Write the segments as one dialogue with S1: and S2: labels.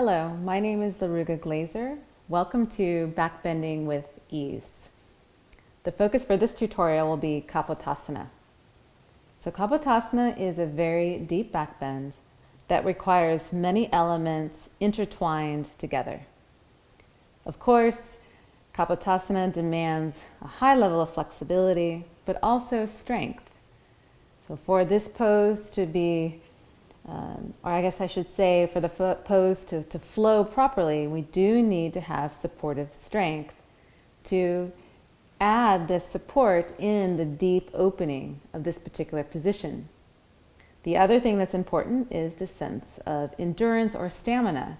S1: Hello, my name is Laruga Glaser. Welcome to Backbending with Ease. The focus for this tutorial will be Kapotasana. So Kapotasana is a very deep backbend that requires many elements intertwined together. Of course, Kapotasana demands a high level of flexibility, but also strength. So for this pose to be or I guess I should say for the pose to flow properly, we do need to have supportive strength to add this support in the deep opening of this particular position. The other thing that's important is the sense of endurance or stamina,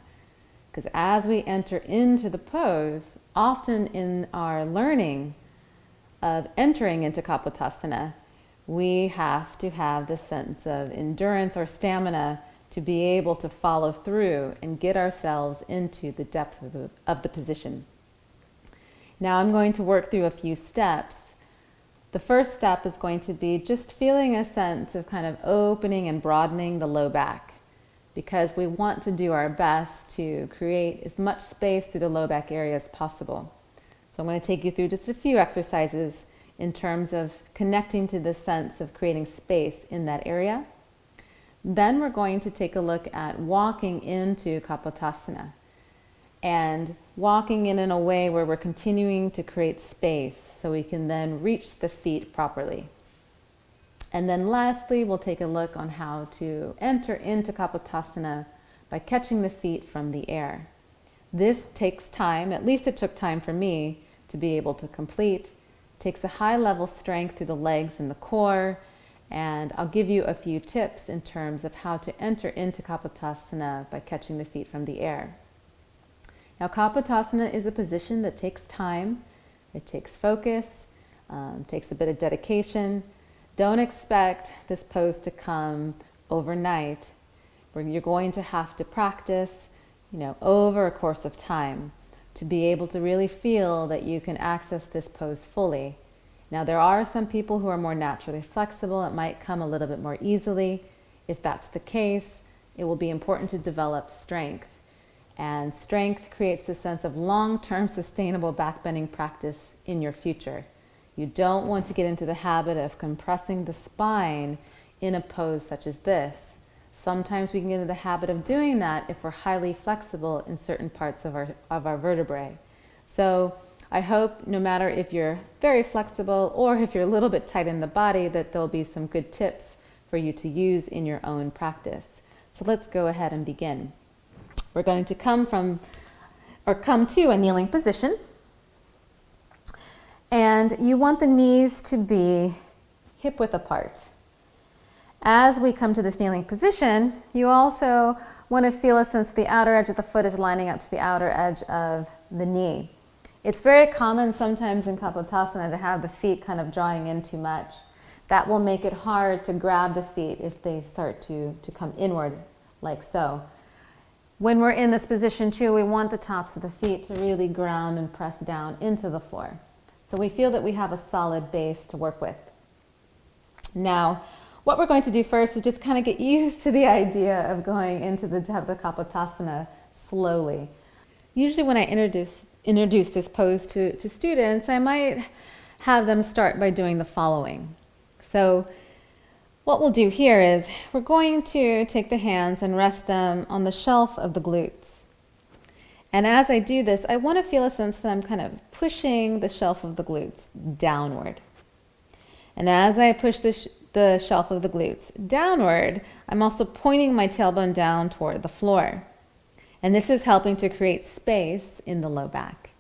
S1: because as we enter into the pose, often in our learning of entering into Kapotasana, we have to have the sense of endurance or stamina to be able to follow through and get ourselves into the depth of the position. Now I'm going to work through a few steps. The first step is going to be just feeling a sense of kind of opening and broadening the low back, because we want to do our best to create as much space through the low back area as possible. So I'm going to take you through just a few exercises in terms of connecting to the sense of creating space in that area. Then we're going to take a look at walking into Kapotasana and walking in a way where we're continuing to create space so we can then reach the feet properly. And then lastly, we'll take a look on how to enter into Kapotasana by catching the feet from the air. This takes time, at least it took time for me to be able to complete. Takes a high level strength through the legs and the core, and I'll give you a few tips in terms of how to enter into Kapotasana by catching the feet from the air. Now Kapotasana is a position that takes time, it takes focus, takes a bit of dedication. Don't expect this pose to come overnight, where you're going to have to practice, over a course of time, to be able to really feel that you can access this pose fully. Now there are some people who are more naturally flexible. It might come a little bit more easily. If that's the case, it will be important to develop strength. And strength creates a sense of long-term sustainable backbending practice in your future. You don't want to get into the habit of compressing the spine in a pose such as this. Sometimes we can get into the habit of doing that if we're highly flexible in certain parts of our vertebrae. So I hope no matter if you're very flexible or if you're a little bit tight in the body, that there'll be some good tips for you to use in your own practice. So let's go ahead and begin. We're going to come to a kneeling position. And you want the knees to be hip width apart. As we come to this kneeling position, you also want to feel a sense the outer edge of the foot is lining up to the outer edge of the knee. It's very common sometimes in Kapotasana to have the feet kind of drawing in too much. That will make it hard to grab the feet if they start to come inward like so. When we're in this position too, we want the tops of the feet to really ground and press down into the floor. So we feel that we have a solid base to work with. Now, what we're going to do first is just kind of get used to the idea of going into the Kapotasana slowly. Usually when I introduce this pose to students, I might have them start by doing the following. So what we'll do here is we're going to take the hands and rest them on the shelf of the glutes. And as I do this, I want to feel a sense that I'm kind of pushing the shelf of the glutes downward. And as I push the shelf of the glutes downward, I'm also pointing my tailbone down toward the floor. And this is helping to create space in the low back.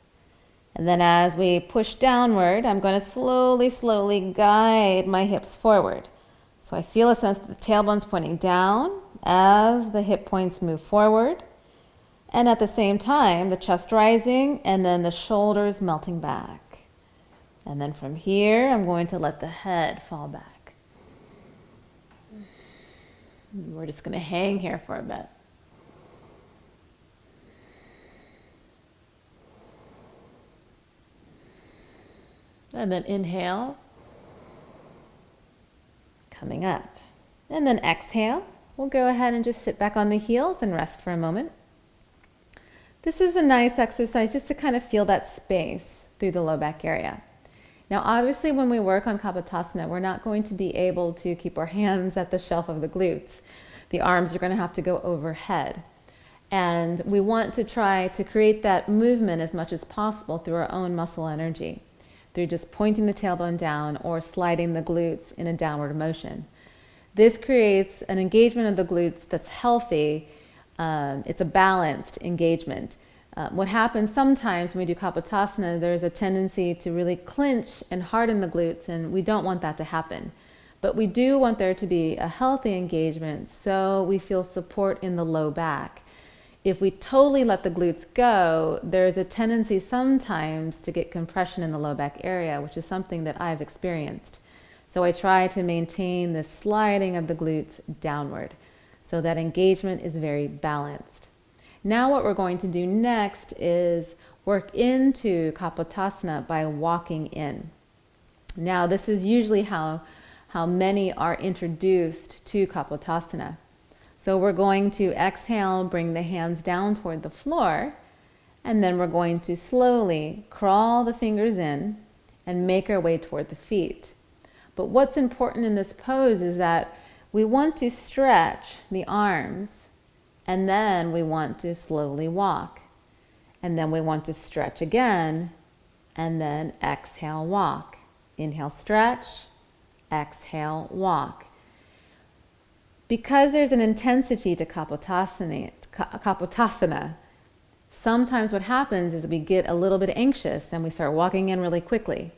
S1: And then as we push downward, I'm going to slowly guide my hips forward. So I feel a sense that the tailbone's pointing down as the hip points move forward. And at the same time, the chest rising and then the shoulders melting back. And then from here, I'm going to let the head fall back. We're just going to hang here for a bit. And then inhale, coming up. And then exhale. We'll go ahead and just sit back on the heels and rest for a moment. This is a nice exercise just to kind of feel that space through the low back area. Now, obviously, when we work on Kapotasana, we're not going to be able to keep our hands at the shelf of the glutes. The arms are going to have to go overhead. And we want to try to create that movement as much as possible through our own muscle energy, through just pointing the tailbone down or sliding the glutes in a downward motion. This creates an engagement of the glutes that's healthy. It's a balanced engagement. What happens sometimes when we do Kapotasana, there's a tendency to really clench and harden the glutes, and we don't want that to happen. But we do want there to be a healthy engagement so we feel support in the low back. If we totally let the glutes go, there's a tendency sometimes to get compression in the low back area, which is something that I've experienced. So I try to maintain the sliding of the glutes downward so that engagement is very balanced. Now what we're going to do next is work into Kapotasana by walking in. Now this is usually how many are introduced to Kapotasana. So we're going to exhale, bring the hands down toward the floor, and then we're going to slowly crawl the fingers in and make our way toward the feet. But what's important in this pose is that we want to stretch the arms, and then we want to slowly walk. And then we want to stretch again, and then exhale, walk. Inhale, stretch, exhale, walk. Because there's an intensity to Kapotasana, sometimes what happens is we get a little bit anxious and we start walking in really quickly.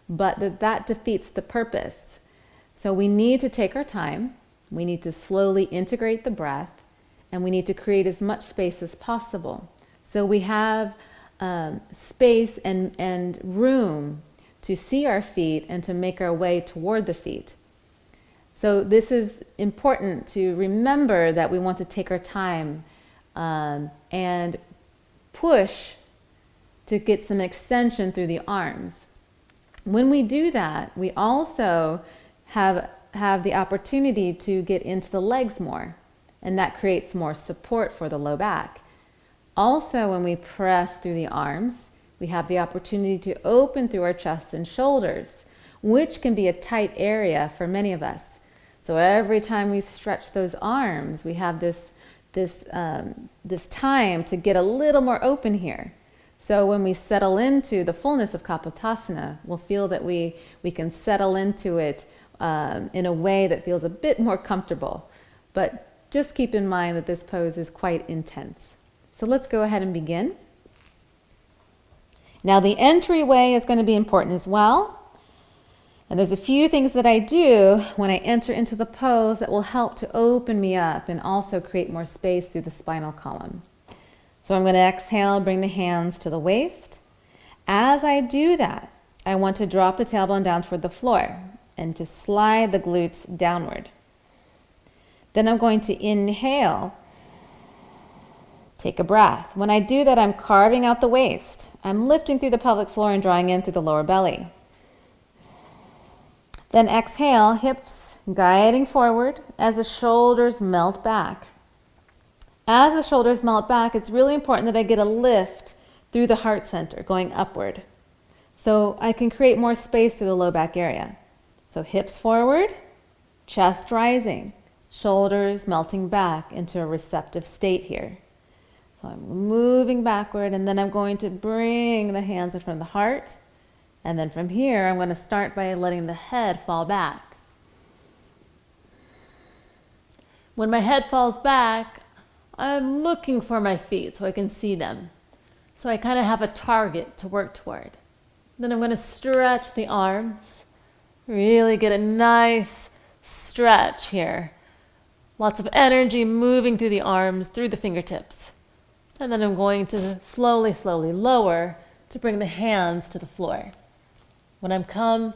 S1: But that defeats the purpose. So we need to take our time, we need to slowly integrate the breath, and we need to create as much space as possible. So we have space and room to see our feet and to make our way toward the feet. So this is important to remember that we want to take our time and push to get some extension through the arms. When we do that, we also have the opportunity to get into the legs more, and that creates more support for the low back. Also, when we press through the arms, we have the opportunity to open through our chest and shoulders, which can be a tight area for many of us. So every time we stretch those arms, we have this time to get a little more open here. So when we settle into the fullness of Kapotasana, we'll feel that we can settle into it in a way that feels a bit more comfortable. But just keep in mind that this pose is quite intense. So let's go ahead and begin. Now the entryway is going to be important as well. And there's a few things that I do when I enter into the pose that will help to open me up and also create more space through the spinal column. So I'm going to exhale, bring the hands to the waist. As I do that, I want to drop the tailbone down toward the floor and just slide the glutes downward. Then I'm going to inhale, take a breath. When I do that, I'm carving out the waist. I'm lifting through the pelvic floor and drawing in through the lower belly. Then exhale, hips guiding forward as the shoulders melt back. As the shoulders melt back, it's really important that I get a lift through the heart center, going upward. So I can create more space through the low back area. So hips forward, chest rising, shoulders melting back into a receptive state here. So I'm moving backward, and then I'm going to bring the hands in front of the heart. And then from here, I'm going to start by letting the head fall back. When my head falls back, I'm looking for my feet so I can see them. So I kind of have a target to work toward. Then I'm going to stretch the arms. Really get a nice stretch here. Lots of energy moving through the arms, through the fingertips. And then I'm going to slowly, slowly lower to bring the hands to the floor. When I come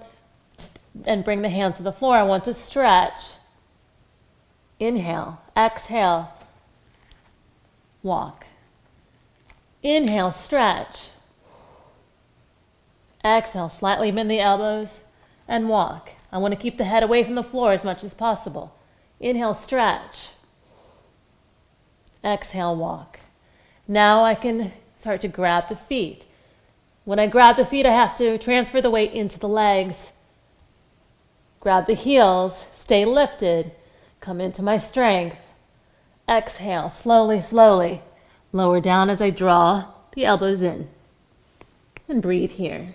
S1: and bring the hands to the floor, I want to stretch. Inhale, exhale, walk. Inhale, stretch. Exhale, slightly bend the elbows and walk. I want to keep the head away from the floor as much as possible. Inhale, stretch. Exhale, walk.
S2: Now I can start to grab the feet. When I grab the feet, I have to transfer the weight into the legs. Grab the heels, stay lifted, come into my strength. Exhale, slowly, slowly. Lower down as I draw the elbows in. And breathe here.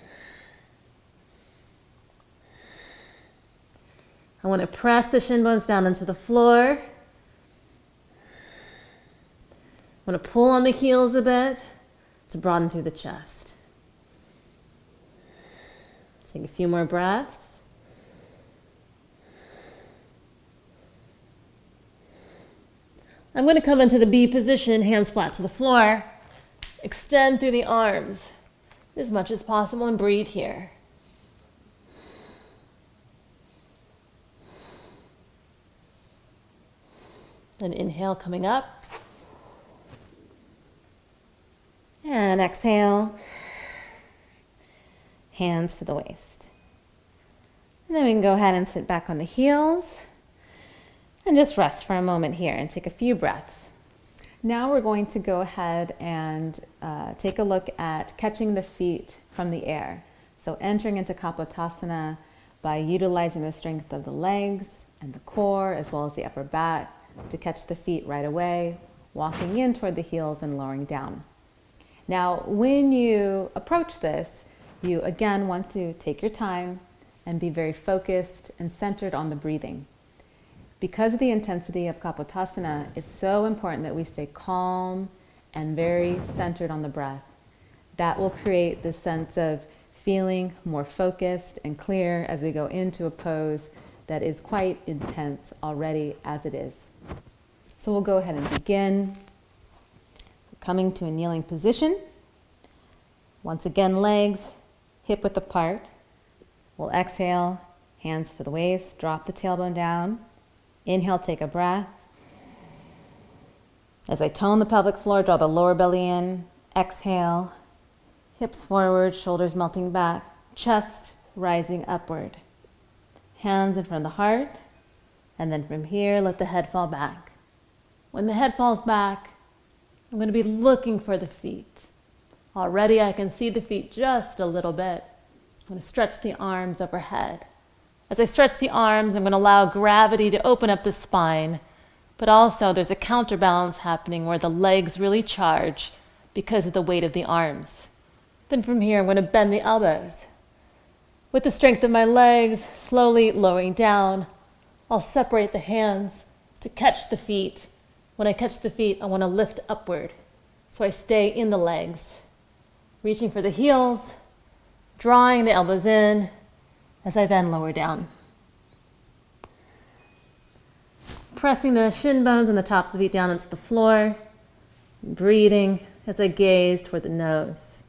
S2: I want to press the shin bones down into the floor. I want to pull on the heels a bit to broaden through the chest. Take a few more breaths. I'm going to come into the B position, hands flat to the floor. Extend through the arms as much as possible and breathe here. And inhale, coming up. And exhale. Hands to the waist. And then we can go ahead and sit back on the heels and just rest for a moment here and take a few breaths.
S1: Now we're going to go ahead and take a look at catching the feet from the air. So entering into Kapotasana by utilizing the strength of the legs and the core as well as the upper back to catch the feet right away, walking in toward the heels and lowering down. Now, when you approach this, you again want to take your time and be very focused and centered on the breathing. Because of the intensity of Kapotasana, it's so important that we stay calm and very centered on the breath. That will create this sense of feeling more focused and clear as we go into a pose that is quite intense already as it is. So we'll go ahead and begin. Coming to a kneeling position. Once again, legs hip width apart. We'll exhale, hands to the waist, drop the tailbone down. Inhale, take a breath. As I tone the pelvic floor, draw the lower belly in. Exhale, hips forward, shoulders melting back, chest rising upward. Hands in front of the heart, and then from here, let the head fall back. When the head falls back, I'm going to be looking for the feet. Already I can see the feet just a little bit. I'm going to stretch the arms overhead. As I stretch the arms, I'm going to allow gravity to open up the spine, but also there's a counterbalance happening where the legs really charge because of the weight of the arms. Then from here, I'm going to bend the elbows. With the strength of my legs, slowly lowering down, I'll separate the hands to catch the feet. When I catch the feet, I want to lift upward. So I stay in the legs, reaching for the heels, drawing the elbows in as I then lower down. Pressing the shin bones and the tops of the feet down into the floor, breathing as I gaze toward the nose.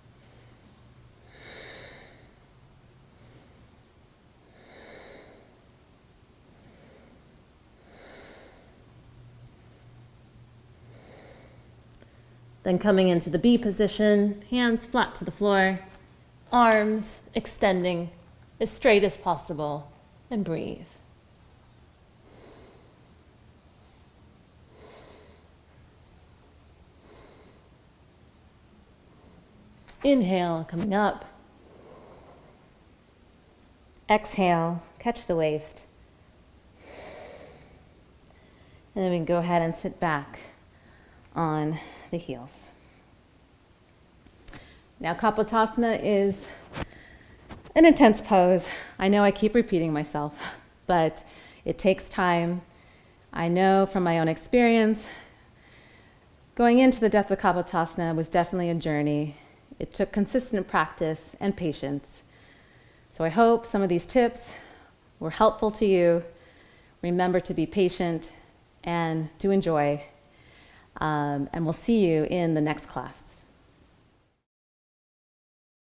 S1: Then coming into the B position, hands flat to the floor, arms extending as straight as possible, and breathe. Inhale, coming up. Exhale, catch the waist. And then we can go ahead and sit back on the heels. Now, Kapotasana is an intense pose. I know I keep repeating myself, but it takes time. I know from my own experience, going into the depth of Kapotasana was definitely a journey. It took consistent practice and patience. So I hope some of these tips were helpful to you. Remember to be patient and to enjoy. And we'll see you in the next class.